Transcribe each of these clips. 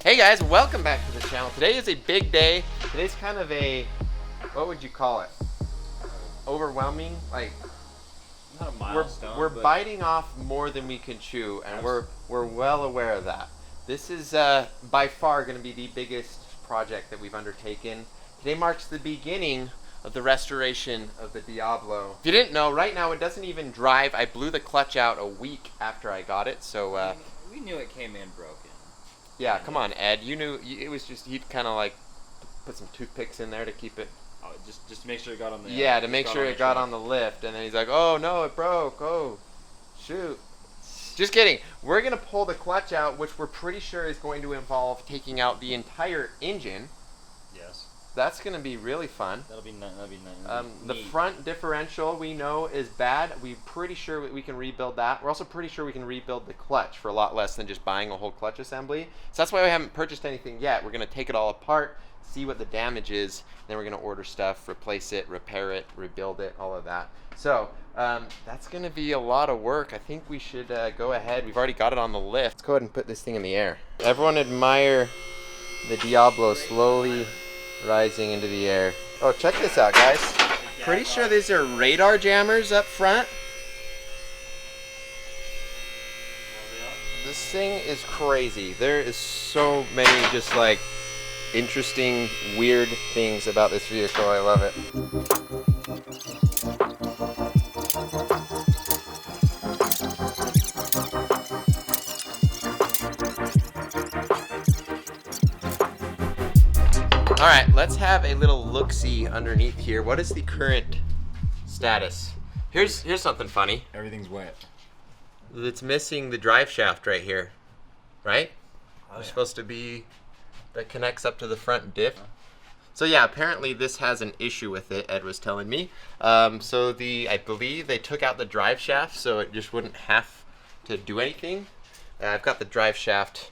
Hey guys, welcome back to the channel. Today is a big day. Today's kind of a, what would you call it? Overwhelming? Like, not a milestone, we're biting off more than we can chew, and we're well aware of that. This is by far going to be the biggest project that we've undertaken. Today marks the beginning of the restoration of the Diablo. If you didn't know, right now it doesn't even drive. I blew the clutch out a week after I got it, so we knew it came in broken. yeah, come on, Ed. You knew it was just, he'd kind of like put some toothpicks in there to keep it. Oh, just to make sure it got on the. Yeah, to make sure it got on the lift, and then he's like, "Oh no, it broke. Oh, shoot." Just kidding. We're gonna pull the clutch out, which we're pretty sure is going to involve taking out the entire engine. Yes. That's gonna be really fun. That'll be nice. The front differential we know is bad. We're pretty sure we can rebuild that. We're also pretty sure we can rebuild the clutch for a lot less than just buying a whole clutch assembly. So that's why we haven't purchased anything yet. We're gonna take it all apart, see what the damage is, then we're gonna order stuff, replace it, repair it, rebuild it, all of that. So that's gonna be a lot of work. I think we should go ahead. We've already got it on the lift. Let's go ahead and put this thing in the air. Everyone admire the Diablo slowly rising into the air. Oh, check this out, guys. Pretty sure these are radar jammers up front. This thing is crazy. There is so many just like interesting, weird things about this vehicle. I love it. All right, let's have a little look-see underneath here. What is the current status? Here's something funny. Everything's wet. It's missing the drive shaft right here, right? Oh, It's supposed to be, that connects up to the front diff. So yeah, apparently this has an issue with it, Ed was telling me. So I believe they took out the drive shaft so it just wouldn't have to do anything. I've got the drive shaft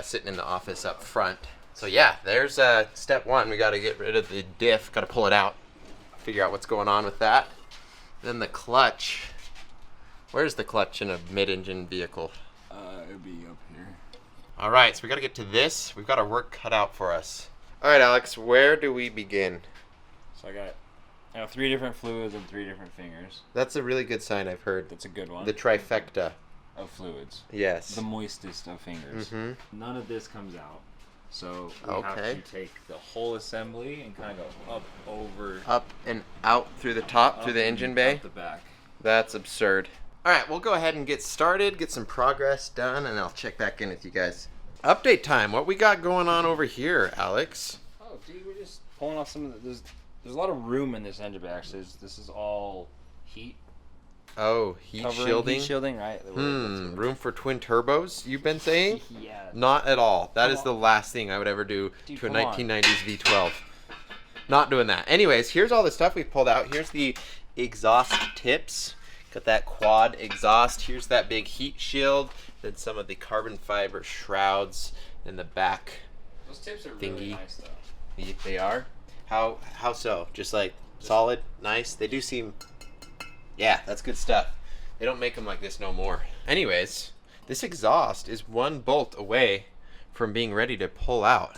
sitting in the office up front. So yeah, there's step one. We got to get rid of the diff, got to pull it out, figure out what's going on with that. Then the clutch. Where's the clutch in a mid-engine vehicle? It'll be up here. All right, so we got to get to this. We've got our work cut out for us. All right, Alex, where do we begin? So I got 3 different fluids and 3 different fingers. That's a really good sign, I've heard. That's a good one. The trifecta. Of fluids. Yes. The moistest of fingers. Mm-hmm. None of this comes out. So we have to take the whole assembly and kind of go up, over. Up and out through the top, through the engine bay? Out the back. That's absurd. All right, we'll go ahead and get started, get some progress done, and I'll check back in with you guys. Update time. What we got going on over here, Alex? Oh, dude, we're just pulling off some of the... There's a lot of room in this engine bay, actually. This is all heat. Oh, heat shielding? Heat shielding, right. Room for twin turbos, you've been saying? Yeah. Not at all. That is the last thing I would ever do to a 1990s V12. Not doing that. Anyways, here's all the stuff we've pulled out. Here's the exhaust tips. Got that quad exhaust. Here's that big heat shield. Then some of the carbon fiber shrouds in the back. Those tips are thingy. really nice, though. They are? How so? Just like solid, nice? They do seem... Yeah, that's good stuff. They don't make them like this no more. Anyways, this exhaust is 1 bolt away from being ready to pull out.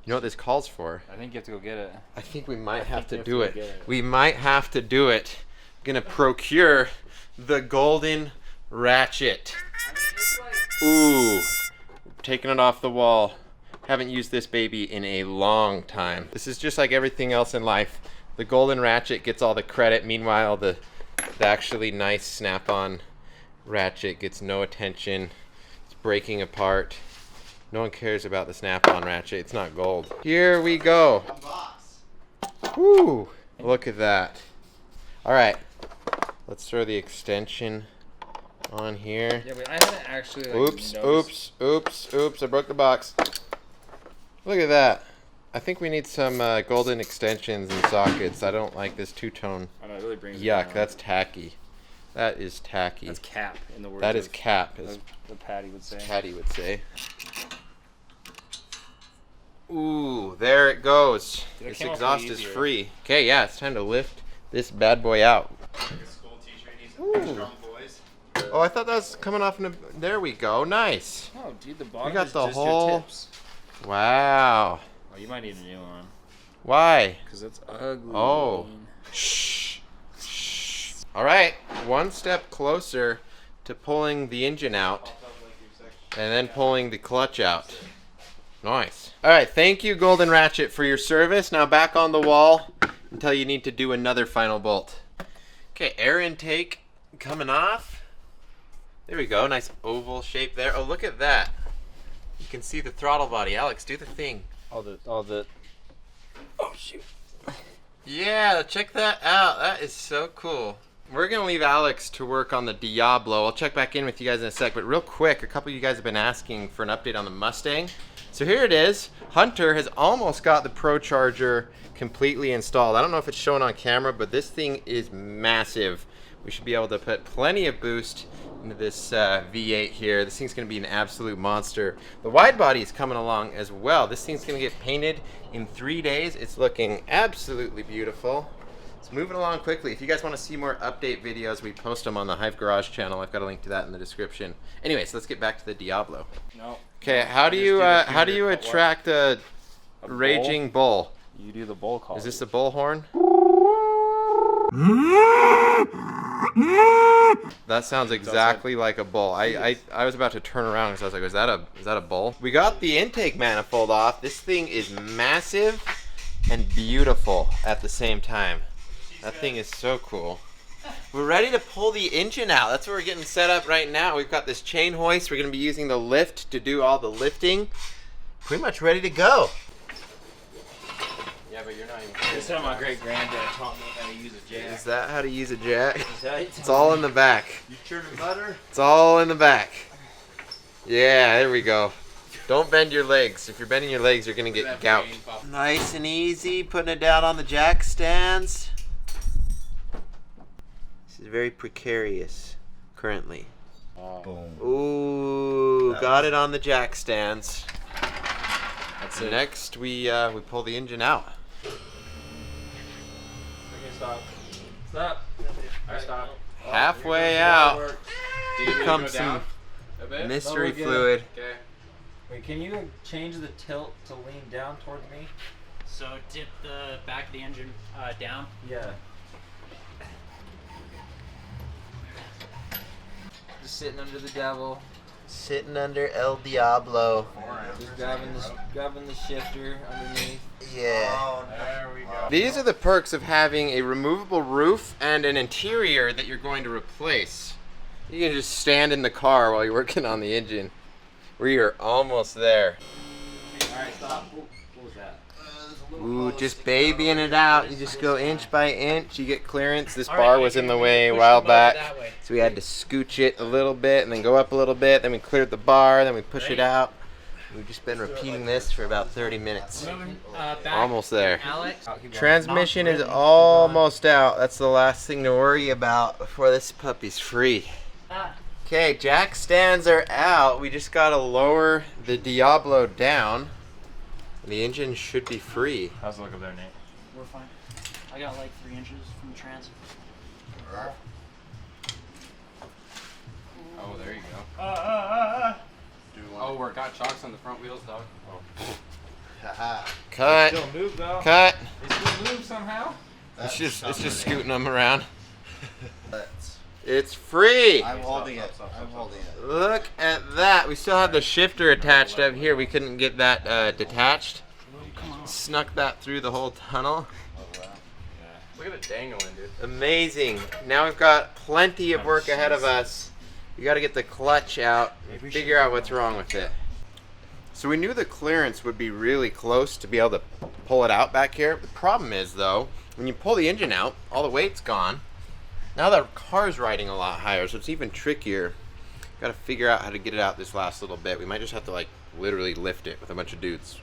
You know what this calls for? I think you have to go get it. I think we might have to do it. We might have to do it. I'm gonna procure the golden Ratchet. Ooh, taking it off the wall. Haven't used this baby in a long time. This is just like everything else in life. The golden Ratchet gets all the credit. Meanwhile, the actually nice snap-on Ratchet gets no attention. It's breaking apart. No one cares about the snap-on Ratchet. It's not gold. Here we go. Woo! Look at that. All right. Let's throw the extension on here. Yeah, but I haven't actually. Oops! I broke the box. Look at that. I think we need some golden extensions and sockets. I don't like this two-tone. I know, it really brings Yuck, it down. that's tacky. That is tacky. That's cap in the words. That is cap, as the Patty would say. Patty would say. Ooh, there it goes. Dude, this exhaust is free. Okay, yeah, it's time to lift this bad boy out. Like a school t-shirt, needs strong boys. Oh, I thought that was coming off in a... There we go, nice. Oh, dude, the bottom We got is the just whole... your tips. Wow. Oh, you might need a new one. Why? Because it's ugly. Oh. Shh. Shh. All right. One step closer to pulling the engine out and then pulling the clutch out. Nice. All right. Thank you, Golden Ratchet, for your service. Now back on the wall until you need to do another final bolt. Okay. Air intake coming off. There we go. Nice oval shape there. Oh, look at that. You can see the throttle body. Alex, do the thing. All the. Oh, shoot. Yeah, check that out. That is so cool. We're going to leave Alex to work on the Diablo. I'll check back in with you guys in a sec, but real quick, a couple of you guys have been asking for an update on the Mustang. So here it is. Hunter has almost got the Pro Charger completely installed. I don't know if it's showing on camera, but this thing is massive. We should be able to put plenty of boost into this V8 here. This thing's going to be an absolute monster. The wide body is coming along as well. This thing's going to get painted in 3 days. It's looking absolutely beautiful. It's moving along quickly. If you guys want to see more update videos, we post them on the Hive Garage channel. I've got a link to that in the description. Anyways, let's get back to the Diablo. No. Okay, how do you attract a raging bull? You do the bull call. Is this the bull horn? That sounds exactly like a bull. I was about to turn around because I was like, is that a bull? We got the intake manifold off. This thing is massive and beautiful at the same time. That thing is so cool. We're ready to pull the engine out. That's what we're getting set up right now. We've got this chain hoist. We're going to be using the lift to do all the lifting. Pretty much ready to go. Yeah, but you're not even. This is how my great granddad taught me how to use a jack. Is that how to use a jack? It's all in the back. You churning butter? It's all in the back. Yeah, there we go. Don't bend your legs. If you're bending your legs, you're going to get gout. Nice and easy, putting it down on the jack stands. This is very precarious currently. Boom. Ooh, got it on the jack stands. That's So it. next we pull the engine out. Okay, stop. Stop. Alright, stop. Halfway out. Did Here comes some mystery Lower fluid. Okay. Wait, can you change the tilt to lean down towards me? So dip the back of the engine down. Yeah. Just sitting under the devil. Sitting under El Diablo. Just grabbing the shifter underneath. Yeah. Oh, there we go. These are the perks of having a removable roof and an interior that you're going to replace. You can just stand in the car while you're working on the engine. We are almost there. Alright, stop. What was that? Ooh, just babying it out. You just go inch by inch. You get clearance. This All bar right, was in the you way a push while the motor back. that way. So we had to scooch it a little bit and then go up a little bit. Then we cleared the bar. Then we push it out. We've just been repeating this for about 30 minutes. Moving back. Almost there. Alex. Transmission is almost out. That's the last thing to worry about before this puppy's free. Okay, jack stands are out. We just gotta lower the Diablo down. The engine should be free. How's the look of there, Nate? We're fine. I got like 3 inches from the trans. Oh, there you go. Oh, we're got chocks on the front wheels, dog. Cut. Still move though. Cut. They still move somehow. It's just scooting them around. It's free. I'm holding it. I'm holding it. Look at that. We still have the shifter attached up here. We couldn't get that detached. Snuck that through the whole tunnel. Look at it dangling, dude. Amazing. Now we've got plenty of work ahead of us. We got to get the clutch out and figure out what's wrong with it. So we knew the clearance would be really close to be able to pull it out back here. The problem is, though, when you pull the engine out, all the weight's gone. Now the car's riding a lot higher, so it's even trickier. Got to figure out how to get it out this last little bit. We might just have to, like, literally lift it with a bunch of dudes.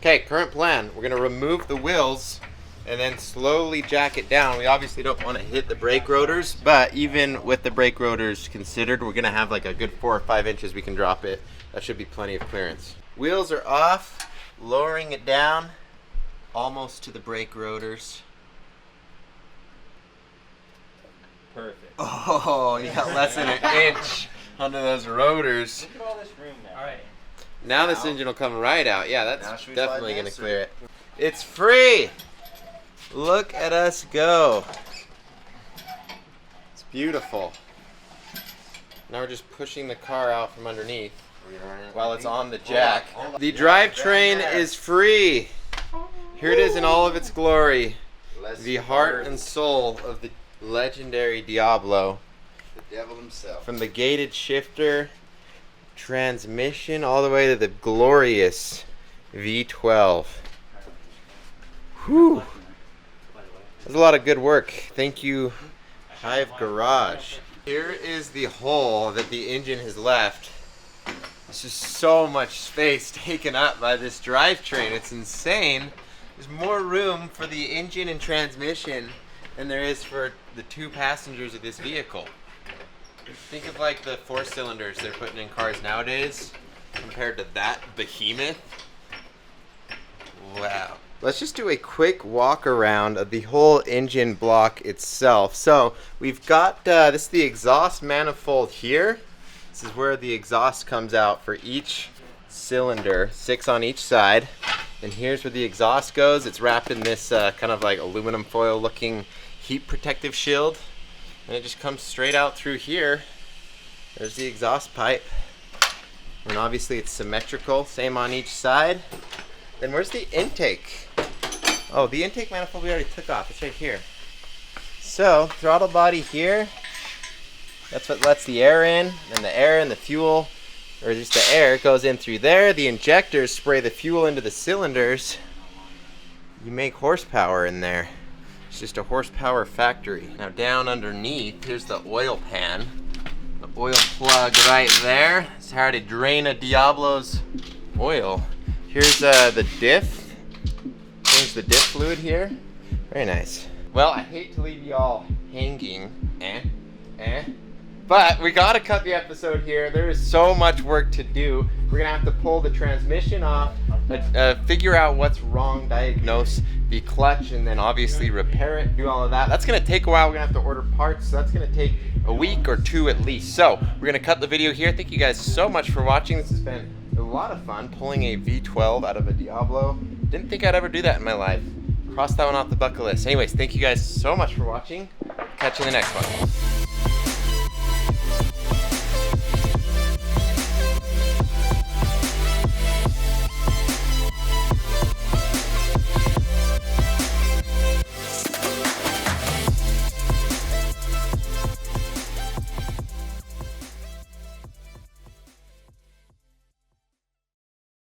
Okay, current plan. We're going to remove the wheels and then slowly jack it down. We obviously don't want to hit the brake rotors, but even with the brake rotors considered, we're going to have like a good 4 or 5 inches we can drop it. That should be plenty of clearance. Wheels are off, lowering it down almost to the brake rotors. Perfect. Oh, you got less than an inch under those rotors. Look at all this room now. All right. Now this engine will come right out. Yeah, Now that's should we definitely slide going to this, clear it. It's free! Look at us go. It's beautiful. Now we're just pushing the car out from underneath while it's on the jack. The drivetrain is free. Here it is in all of its glory. The heart and soul of the legendary Diablo. The devil himself. From the gated shifter, transmission, all the way to the glorious V12. Whew. That's a lot of good work. Thank you, Hive Garage. Here is the hole that the engine has left. There's just so much space taken up by this drivetrain. It's insane. There's more room for the engine and transmission than there is for the 2 passengers of this vehicle. Think of like the 4 cylinders they're putting in cars nowadays compared to that behemoth. Wow. Let's just do a quick walk around of the whole engine block itself. So we've got, this is the exhaust manifold here. This is where the exhaust comes out for each cylinder, 6 on each side. And here's where the exhaust goes. It's wrapped in this kind of like aluminum foil looking heat protective shield. And it just comes straight out through here. There's the exhaust pipe. And obviously it's symmetrical, same on each side. Then where's the intake? Oh, the intake manifold we already took off. It's right here. So, throttle body here. That's what lets the air in. And the air and the fuel, or just the air, goes in through there. The injectors spray the fuel into the cylinders. You make horsepower in there. It's just a horsepower factory. Now down underneath, here's the oil pan. The oil plug right there. It's how to drain a Diablo's oil. Here's the diff. Change the diff fluid here. Very nice. Well, I hate to leave you all hanging. But we gotta cut the episode here. There is so much work to do. We're gonna have to pull the transmission off, figure out what's wrong, diagnose the clutch, and then obviously repair it, do all of that. That's gonna take a while. We're gonna have to order parts, so that's gonna take a week or 2 at least. So we're gonna cut the video here. Thank you guys so much for watching. This has been a lot of fun pulling a V12 out of a Diablo. Didn't think I'd ever do that in my life. Cross that one off the bucket list. Anyways, thank you guys so much for watching. Catch you in the next one.